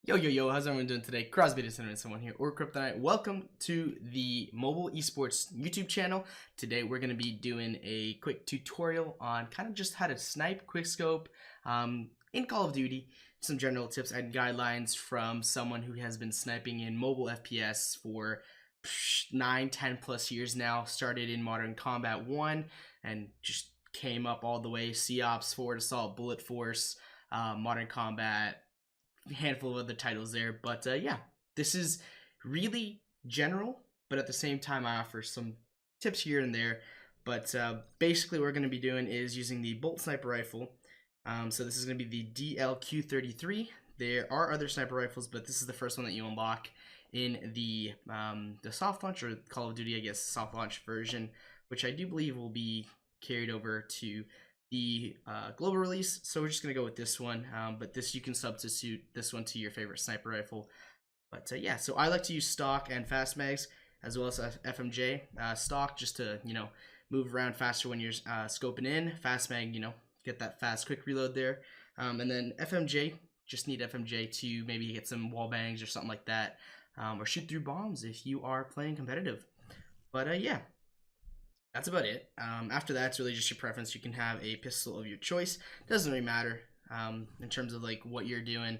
Yo, how's everyone doing today? Crosby Descendant, someone here, or Kryptonite. Welcome to the Mobile Esports YouTube channel. Today we're going to be doing a quick tutorial on kind of just how to snipe quickscope in Call of Duty. Some general tips and guidelines from someone who has been sniping in mobile FPS for 9-10 plus years now. Started in Modern Combat 1 and just came up all the way. COPS, Forward Assault, Bullet Force, Modern Combat, handful of other titles there, but yeah, this is really general, but at the same time I offer some tips here and there. But basically what we're going to be doing is using the Bolt Sniper Rifle. So this is going to be the DLQ-33. There are other sniper rifles, but this is the first one that you unlock in the soft launch, or Call of Duty, I guess, soft launch version, which I do believe will be carried over to the global release. So we're just gonna go with this one, but this, you can substitute this one to your favorite sniper rifle. But yeah, so I like to use stock and fast mags, as well as FMJ. Stock just to move around faster when you're scoping in. Fast mag, get that fast quick reload there. And then FMJ, just need FMJ to maybe get some wall bangs or something like that, or shoot through bombs if you are playing competitive. But yeah, that's about it. After that, it's really just your preference. You can have a pistol of your choice. Doesn't really matter in terms of like what you're doing.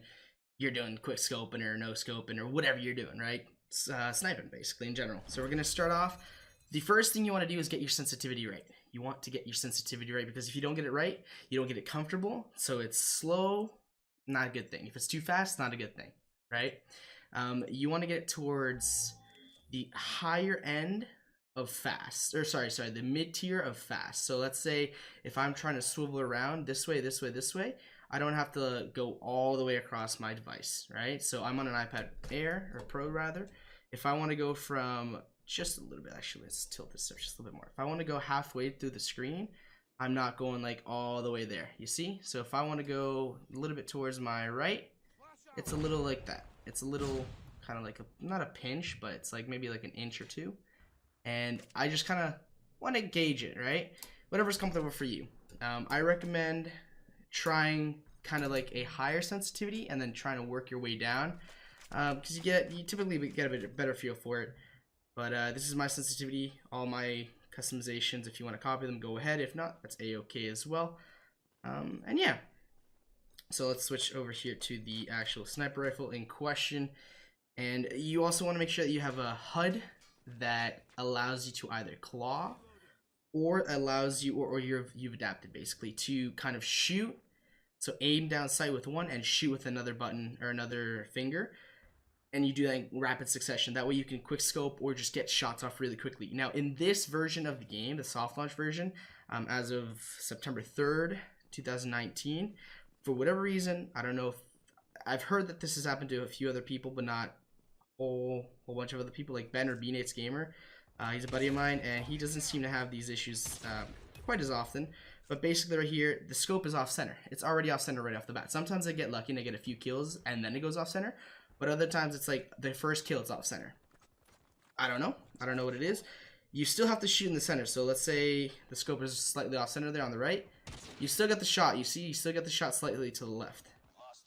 You're doing quick scoping or no scoping or whatever you're doing, right? Sniping basically in general. So we're gonna start off. The first thing you want to do is get your sensitivity right. You want to get your sensitivity right, because if you don't get it right, you don't get it comfortable. So it's slow, not a good thing. If it's too fast, not a good thing, right? You want to get way the higher end of fast, or sorry, the mid tier of fast. So let's say if I'm trying to swivel around this way, I don't have to go all the way across my device, right? So I'm on an iPad Air, or Pro rather. If I want to go from just a little bit, actually, let's tilt this up just a little bit more. If I want to go halfway through the screen, I'm not going like all the way there, you see? So if I want to go a little bit towards my right, it's a little like that. It's a little kind of like not a pinch, but it's like maybe like an inch or two. And I just kind of want to gauge it, right? Whatever's comfortable for you. I recommend trying kind of like a higher sensitivity and then trying to work your way down, because you typically get a bit better feel for it. But this is my sensitivity. All my customizations, if you want to copy them, go ahead. If not, that's a-okay as well. And yeah, so let's switch over here to the actual sniper rifle in question. And you also want to make sure that you have a HUD that allows you to either claw, or allows you, or you've adapted basically to kind of shoot. So aim down sight with one and shoot with another button or another finger, and you do that in rapid succession. That way you can quick scope or just get shots off really quickly. Now in this version of the game, the soft launch version, as of September 3rd, 2019, for whatever reason, I don't know if I've heard that this has happened to a few other people, but not whole bunch of other people, like Ben, or B-Nates Gamer. He's a buddy of mine, and he doesn't seem to have these issues quite as often. But basically right here, the scope is off center. It's already off center right off the bat. Sometimes I get lucky and I get a few kills and then it goes off center, but other times it's like the first kill, it's off center. I don't know what it is. You still have to shoot in the center. So let's say the scope is slightly off center there on the right. You still get the shot. You see, you still get the shot slightly to the left,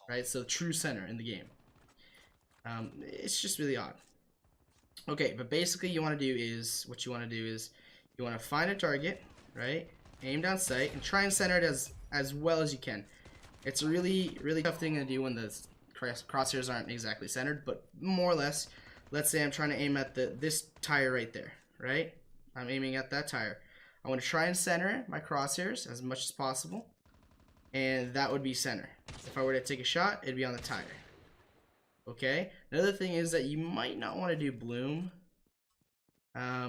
right? So true center in the game. It's just really odd. Okay, but basically you want to do is, you want to find a target, right? Aim down sight and try and center it as well as you can. It's a really tough thing to do when the crosshairs aren't exactly centered, but more or less. Let's say I'm trying to aim at this tire right there, right? I'm aiming at that tire. I want to try and center my crosshairs as much as possible, and that would be center. If I were to take a shot, it'd be on the tire. Okay, another thing is that you might not want to do bloom.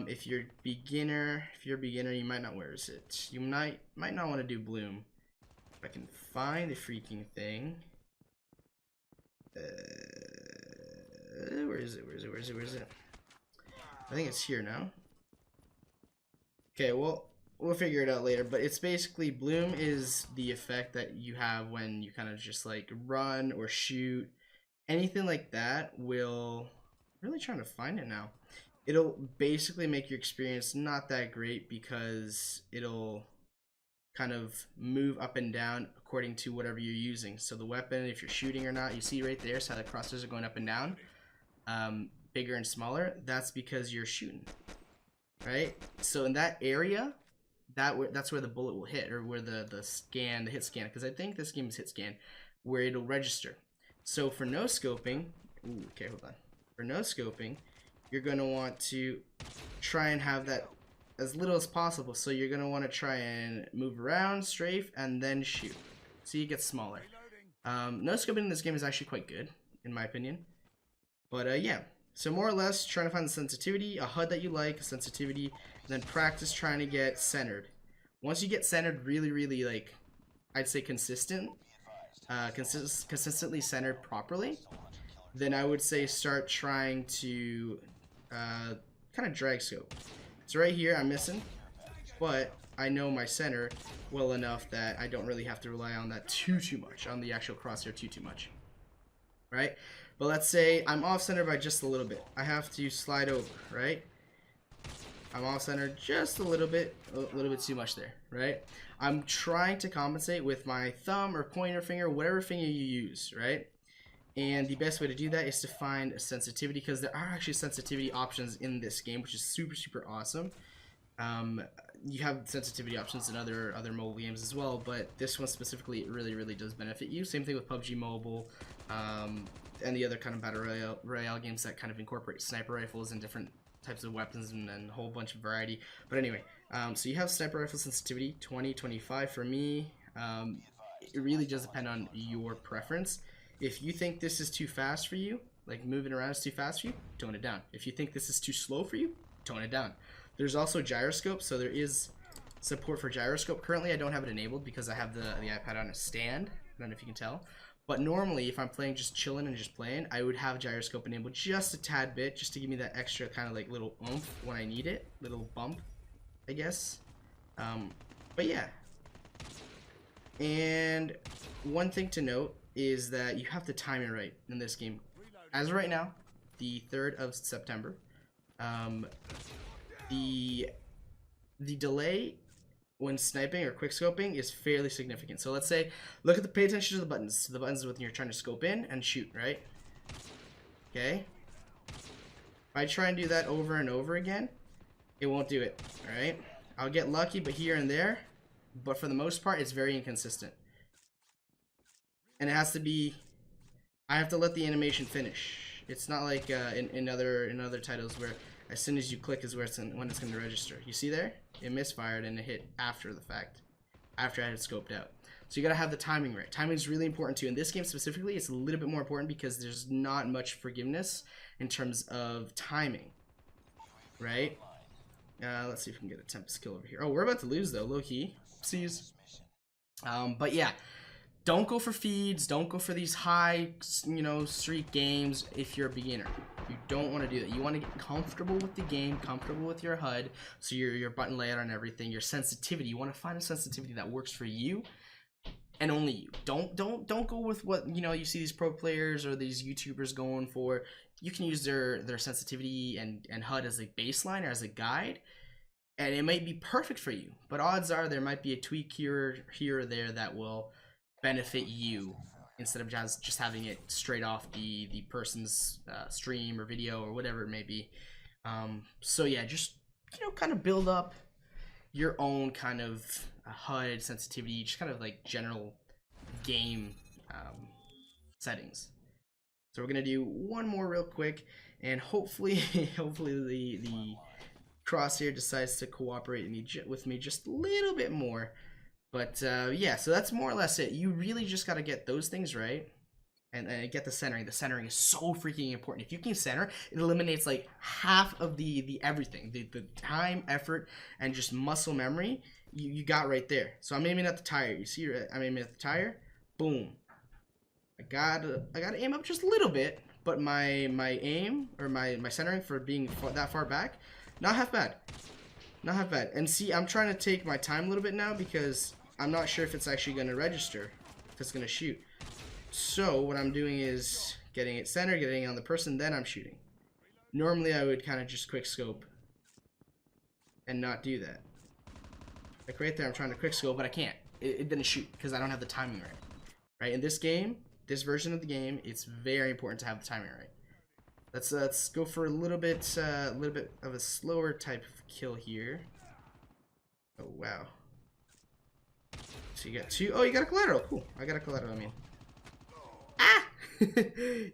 If you're a beginner, you might not. Where is it? You might not want to do bloom. If I can find the freaking thing. Where is it? I think it's here now. Okay, well, we'll figure it out later. But it's basically, bloom is the effect that you have when you kind of just like run or shoot. Anything like that will, really trying to find it now. It'll basically make your experience not that great, because it'll kind of move up and down according to whatever you're using. So the weapon, if you're shooting or not, you see right there, so how the crosshairs are going up and down, bigger and smaller. That's because you're shooting, right? So in that area, that's where the bullet will hit, or where the hit scan, because I think this game is hit scan, where it'll register. So for no scoping, okay, hold on. For no scoping, you're gonna want to try and have that as little as possible. So you're gonna want to try and move around, strafe, and then shoot. See, it gets smaller. No scoping in this game is actually quite good, in my opinion. But yeah, so more or less trying to find the sensitivity, a HUD that you like, a sensitivity, and then practice trying to get centered. Once you get centered really, like, I'd say consistently centered properly, then I would say start trying to kind of drag scope. So right here I'm missing, but I know my center well enough that I don't really have to rely on that too much, on the actual crosshair too much, right? But let's say I'm off center by just a little bit. I have to slide over, right? I'm off center just a little bit too much there, right? I'm trying to compensate with my thumb or pointer finger, whatever finger you use, right? And the best way to do that is to find a sensitivity, because there are actually sensitivity options in this game, which is super awesome. You have sensitivity options in other mobile games as well, but this one specifically, it really does benefit you. Same thing with PUBG Mobile, and the other kind of battle royale games that kind of incorporate sniper rifles and different types of weapons and a whole bunch of variety. But anyway, so you have sniper rifle sensitivity 20, 25 for me. It really does depend on your preference. If you think this is too fast for you, like moving around is too fast for you, tone it down. If you think this is too slow for you, tone it down. There's also gyroscope, so there is support for gyroscope. Currently I don't have it enabled because I have the iPad on a stand. I don't know if you can tell. But normally if I'm playing, just chilling and just playing, I would have gyroscope enabled just a tad bit, just to give me that extra kind of like little oomph when I need it, little bump, I guess. But yeah. And one thing to note is that you have to time it right in this game. As of right now, the 3rd of September, the delay when sniping or quick scoping is fairly significant. So let's say, pay attention to the buttons. The buttons when you're trying to scope in and shoot, right? Okay. If I try and do that over and over again, it won't do it. All right. I'll get lucky, but here and there. But for the most part, it's very inconsistent. And it has to be, I have to let the animation finish. It's not like in other titles where as soon as you click is when it's going to register. You see there? It misfired and it hit after the fact, after I had it scoped out. So you got to have the timing right. Timing is really important too. In this game specifically, it's a little bit more important because there's not much forgiveness in terms of timing, right? Let's see if we can get a Tempest kill over here. Oh, we're about to lose though, low key. Oopsies. But yeah. Don't go for feeds, don't go for these high, streak games if you're a beginner. You don't want to do that. You want to get comfortable with the game, comfortable with your HUD, so your button layout and everything, your sensitivity. You want to find a sensitivity that works for you and only you. Don't go with what, you see these pro players or these YouTubers going for. You can use their sensitivity and HUD as a baseline or as a guide, and it might be perfect for you. But odds are there might be a tweak here or there that will benefit you instead of just having it straight off the person's stream or video or whatever it may be. So yeah, just kind of build up your own kind of HUD sensitivity, just kind of like general game settings. So we're gonna do one more real quick, and hopefully the crosshair decides to cooperate with me just a little bit more. But yeah, so that's more or less it. You really just got to get those things right and get the centering. The centering is so freaking important. If you can center, it eliminates like half of the everything. The time, effort, and just muscle memory you got right there. So I'm aiming at the tire. You see, I'm aiming at the tire. Boom. I gotta aim up just a little bit, but my aim or my centering for being that far back, not half bad. Not half bad. And see, I'm trying to take my time a little bit now because I'm not sure if it's actually going to register, if it's going to shoot. So what I'm doing is getting it centered, getting it on the person, then I'm shooting. Normally I would kind of just quick scope and not do that. Like right there, I'm trying to quick scope, but I can't. It didn't shoot because I don't have the timing right. Right, in this game, this version of the game, it's very important to have the timing right. Let's go for a little bit of a slower type of kill here. Oh wow. So you got two. Oh, you got a collateral. Cool. I got a collateral. I mean. Ah!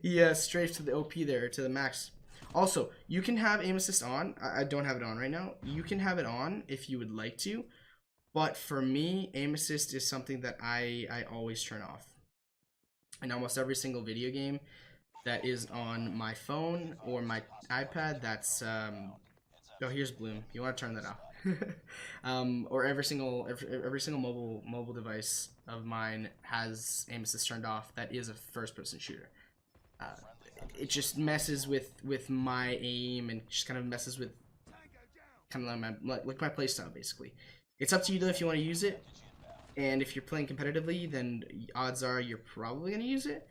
Yeah, strafed to the OP there, to the max. Also, you can have aim assist on. I don't have it on right now. You can have it on if you would like to. But for me, aim assist is something that I always turn off. In almost every single video game that is on my phone or my iPad, that's oh, here's Bloom. You want to turn that off. Or every single mobile device of mine has aim assist turned off. That is a first-person shooter. It just messes with my aim and just kind of messes with kind of like my playstyle basically. It's up to you though if you want to use it, and if you're playing competitively, then odds are you're probably gonna use it.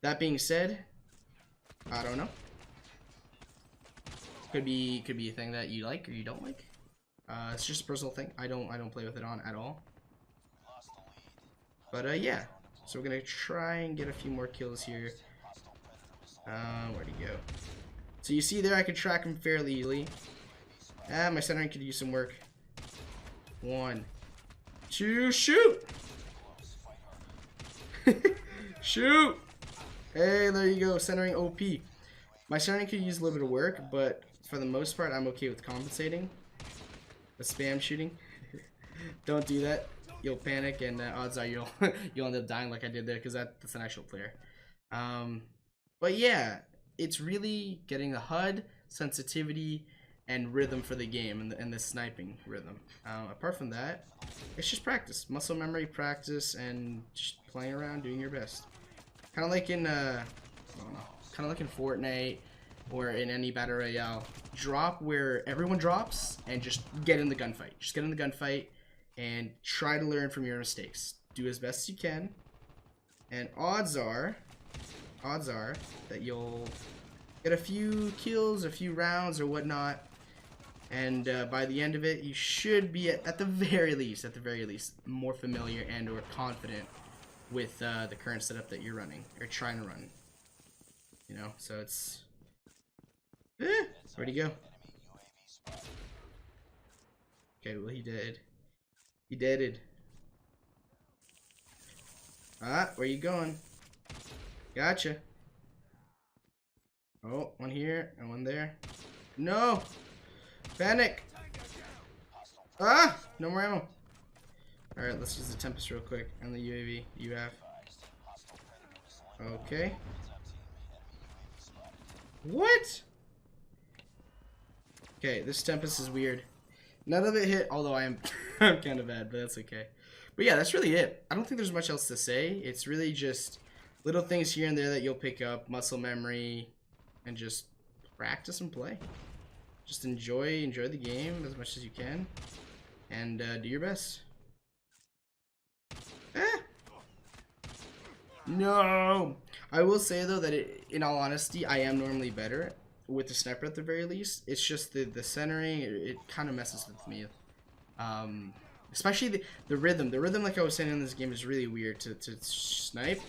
That being said, I don't know. Could be a thing that you like or you don't like. It's just a personal thing. I don't play with it on at all. But yeah, so we're gonna try and get a few more kills here. Where'd he go? So you see there, I could track him fairly easily. My centering could use some work. 1, 2, shoot! Shoot! Hey, there you go, centering OP. My centering could use a little bit of work, but for the most part, I'm okay with compensating. The spam shooting. Don't do that. You'll panic, and odds are you'll end up dying like I did there, because that's an actual player. But yeah, it's really getting the HUD, sensitivity, and rhythm for the game, and the sniping rhythm. Apart from that, it's just practice, muscle memory practice, and just playing around, doing your best. Kind of like in I don't know, kind of like in Fortnite or in any battle royale. Drop where everyone drops and just get in the gunfight. Just get in the gunfight and try to learn from your mistakes. Do as best as you can, and odds are that you'll get a few kills, a few rounds, or whatnot. And by the end of it, you should be at the very least, more familiar and or confident with the current setup that you're running or trying to run. You know, so it's. Where'd he go? Okay, well he did. He deaded. Ah, where you going? Gotcha. Oh, one here and one there. No! Panic! Ah! No more ammo. Alright, let's use the Tempest real quick and the UAV you have. Okay. What? Okay, this Tempest is weird. None of it hit, although I'm kind of bad, but that's okay. But yeah, that's really it. I don't think there's much else to say. It's really just little things here and there that you'll pick up, muscle memory, and just practice and play. Just enjoy the game as much as you can, and do your best. No! I will say though that in all honesty, I am normally better with the sniper at the very least. It's just the centering, it kind of messes with me. Especially the rhythm. The rhythm, like I was saying in this game, is really weird to snipe.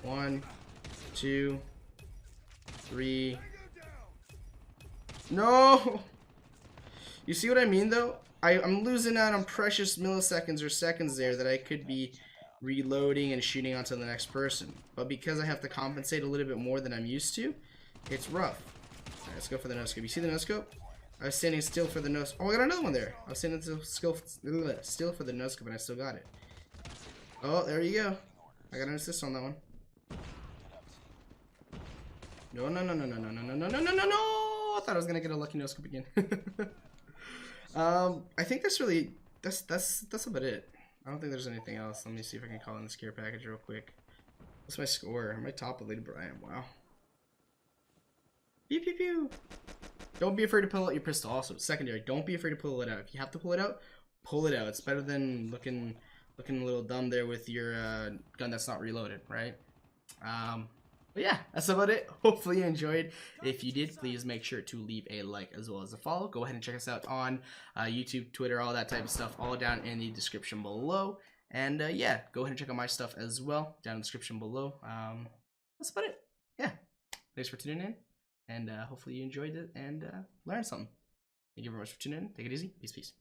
1, 2, 3. No! You see what I mean though? I'm losing out on precious milliseconds or seconds there that I could be reloading and shooting onto the next person. But because I have to compensate a little bit more than I'm used to, it's rough. Alright, let's go for the no-scope. You see the no-scope? I was standing still for the no-scope. Oh, I got another one there. I was standing still for the no-scope and I still got it. Oh, there you go. I got an assist on that one. No, no, no, no, no, no, no, no, no, no, no, no, no! I thought I was gonna get a lucky no-scope again. I think that's really, that's about it. I don't think there's anything else. Let me see if I can call in the scare package real quick. What's my score? Am I top of Lady Brian? Wow. Pew pew pew. Don't be afraid to pull out your pistol. Also, secondary. Don't be afraid to pull it out. If you have to pull it out, pull it out. It's better than looking a little dumb there with your gun that's not reloaded, right? But yeah, that's about it. Hopefully you enjoyed. If you did, please make sure to leave a like as well as a follow. Go ahead and check us out on YouTube, Twitter, all that type of stuff, all down in the description below. And yeah, go ahead and check out my stuff as well down in the description below. That's about it. Yeah, thanks for tuning in, and hopefully you enjoyed it and learned something. Thank you very much for tuning in. Take it easy. Peace, peace.